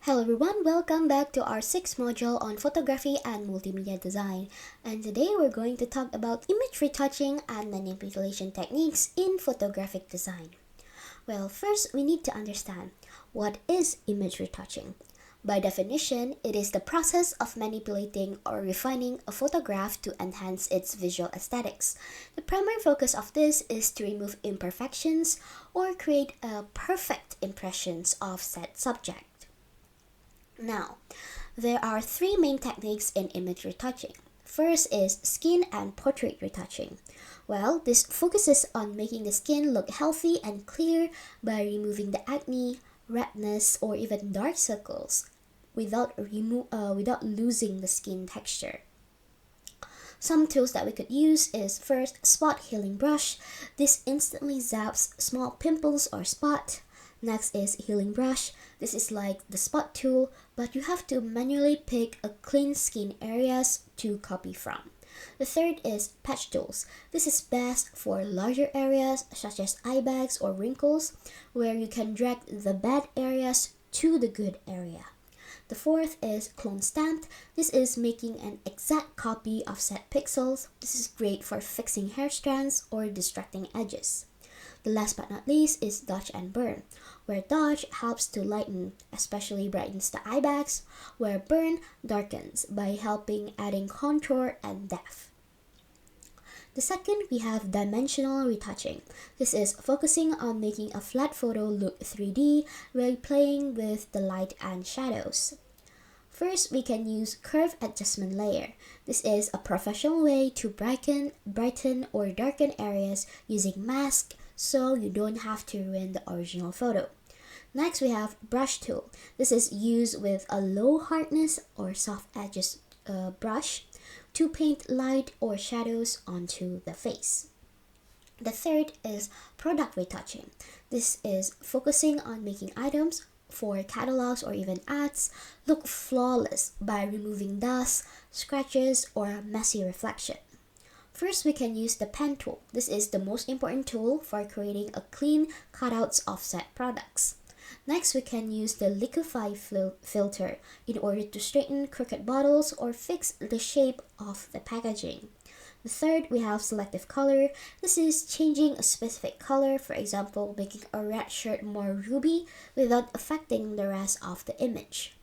Hello everyone, welcome back to our sixth module on photography and multimedia design. And today we're going to talk about image retouching and manipulation techniques in photographic design. Well, first we need to understand what is image retouching. By definition, it is the process of manipulating or refining a photograph to enhance its visual aesthetics. The primary focus of this is to remove imperfections or create a perfect impressions of said subject. Now, there are three main techniques in image retouching. First is skin and portrait retouching. Well, this focuses on making the skin look healthy and clear by removing the acne, redness, or even dark circles without losing the skin texture. Some tools that we could use is first spot healing brush. This instantly zaps small pimples or spot. Next is healing brush. This is like the spot tool, but you have to manually pick a clean skin areas to copy from. The third is patch tools. This is best for larger areas such as eye bags or wrinkles, where you can drag the bad areas to the good area. The fourth is clone stamp. This is making an exact copy of set pixels. This is great for fixing hair strands or distracting edges. The last but not least is dodge and burn, where dodge helps to lighten, especially brightens the eye bags, where burn darkens by helping adding contour and depth. The second, we have dimensional retouching. This is focusing on making a flat photo look 3D while playing with the light and shadows. First, we can use curve adjustment layer. This is a professional way to brighten or darken areas using mask, so you don't have to ruin the original photo. Next, we have brush tool. This is used with a low hardness or soft edges brush to paint light or shadows onto the face. The third is product retouching. This is focusing on making items for catalogs or even ads look flawless by removing dust, scratches, or messy reflection. First, we can use the pen tool. This is the most important tool for creating a clean cutouts of set products. Next, we can use the liquify filter in order to straighten crooked bottles or fix the shape of the packaging. The third, we have selective color. This is changing a specific color, for example, making a red shirt more ruby without affecting the rest of the image.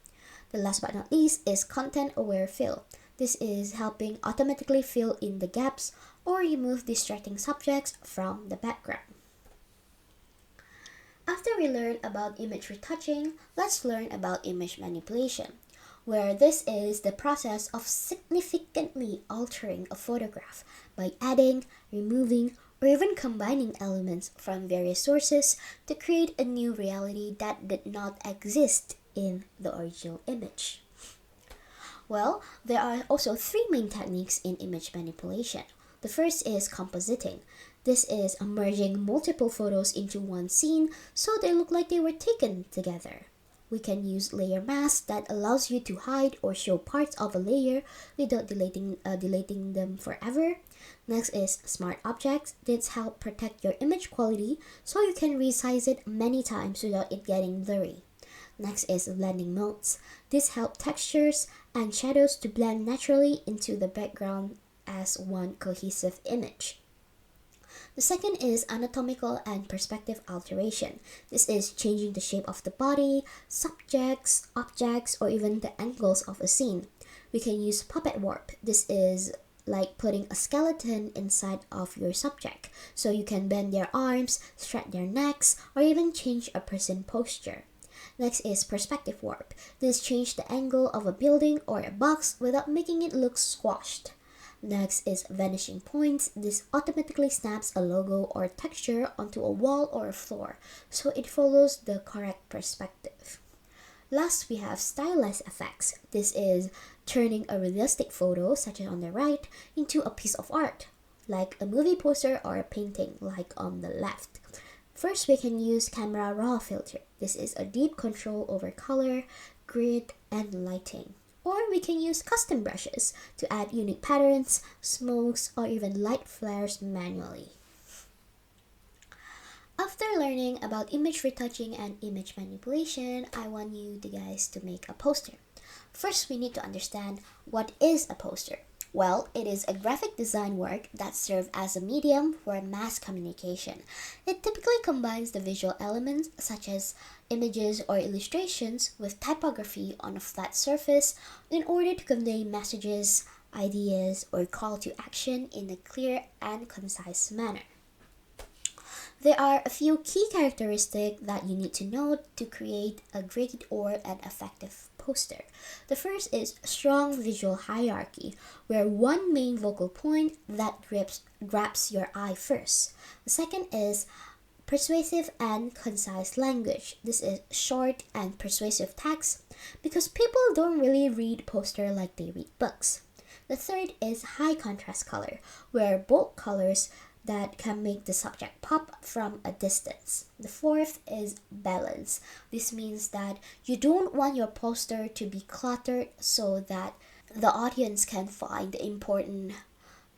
The last but not least is content-aware fill. This is helping automatically fill in the gaps or remove distracting subjects from the background. After we learn about image retouching, let's learn about image manipulation, where this is the process of significantly altering a photograph by adding, removing, or even combining elements from various sources to create a new reality that did not exist in the original image. Well, there are also three main techniques in image manipulation. The first is compositing. This is merging multiple photos into one scene so they look like they were taken together. We can use layer mask that allows you to hide or show parts of a layer without deleting them forever. Next is smart objects. This help protect your image quality so you can resize it many times without it getting blurry. Next is blending modes. This help textures and shadows to blend naturally into the background as one cohesive image. The second is anatomical and perspective alteration. This is changing the shape of the body, subjects, objects, or even the angles of a scene. We can use puppet warp. This is like putting a skeleton inside of your subject, so you can bend their arms, stretch their necks, or even change a person's posture. Next is perspective warp. This changes the angle of a building or a box without making it look squashed. Next is vanishing points. This automatically snaps a logo or texture onto a wall or a floor, so it follows the correct perspective. Last, we have stylized effects. This is turning a realistic photo, such as on the right, into a piece of art, like a movie poster or a painting, like on the left. First, we can use camera raw filter. This is a deep control over color, grid, and lighting. Or we can use custom brushes to add unique patterns, smokes, or even light flares manually. After learning about image retouching and image manipulation, I want you guys to make a poster. First, we need to understand what is a poster. Well, it is a graphic design work that serves as a medium for mass communication. It typically combines the visual elements such as images or illustrations with typography on a flat surface in order to convey messages, ideas, or call to action in a clear and concise manner. There are a few key characteristics that you need to know to create a great or an effective poster. The first is strong visual hierarchy, where one main focal point that grabs your eye first. The second is persuasive and concise language. This is short and persuasive text because people don't really read poster like they read books. The third is high contrast color, where bold colors that can make the subject pop from a distance. The fourth is balance. This means that you don't want your poster to be cluttered so that the audience can find the important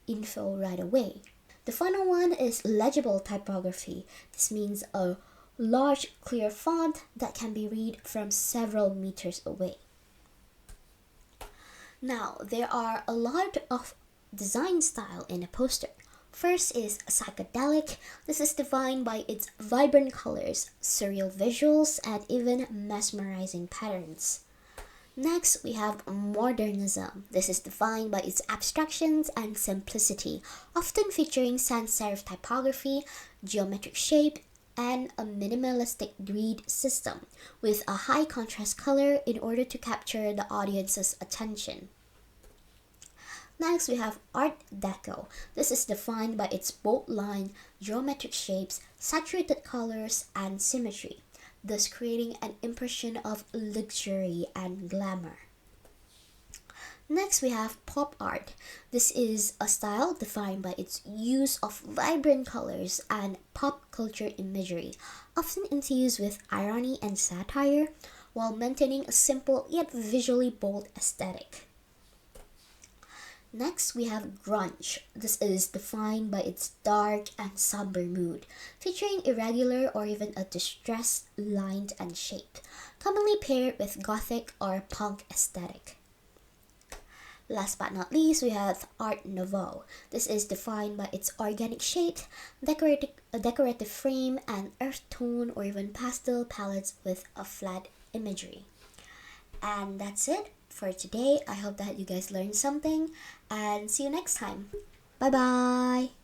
info right away. The final one is legible typography. This means a large, clear font that can be read from several meters away. Now, there are a lot of design style in a poster. First is psychedelic. This is defined by its vibrant colors, surreal visuals, and even mesmerizing patterns. Next, we have modernism. This is defined by its abstractions and simplicity, often featuring sans serif typography, geometric shape, and a minimalistic grid system with a high contrast color in order to capture the audience's attention. Next, we have Art Deco. This is defined by its bold line, geometric shapes, saturated colors, and symmetry, thus creating an impression of luxury and glamour. Next, we have pop art. This is a style defined by its use of vibrant colors and pop culture imagery, often infused with irony and satire, while maintaining a simple yet visually bold aesthetic. Next, we have grunge. This is defined by its dark and somber mood, featuring irregular or even a distressed line and shape, commonly paired with gothic or punk aesthetic. Last but not least, we have Art Nouveau. This is defined by its organic shape, decorative frame, and earth tone or even pastel palettes with a flat imagery. And that's it for today. I hope that you guys learned something and see you next time. Bye bye.